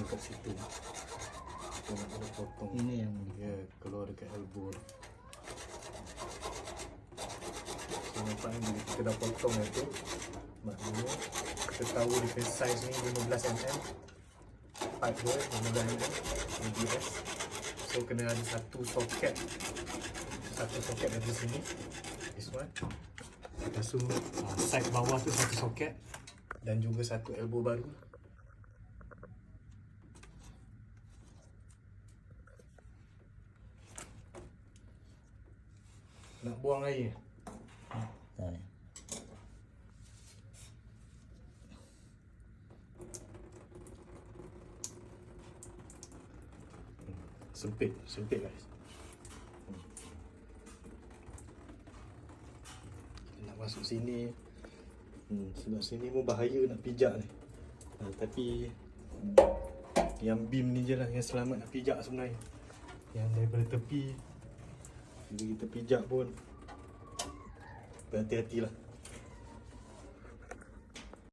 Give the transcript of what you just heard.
dekat situ. Kita nak kena potong. Ini yang ya, keluar dekat elbow. So nampak ni bila kita dah potong itu, maknanya kita tahu dia size ni 15mm. Pipe dia 15mm ABS. So kena ada satu soket dari sini. This one. Lepas tu side bawah tu satu soket dan juga satu elbow baru. Nak buang air. Sempit guys. Nak masuk sini. Sebab sini pun bahaya nak pijak ni. Tapi yang beam ni je lah yang selamat nak pijak sebenarnya. Yang daripada tepi bila kita pijak pun berhati-hatilah.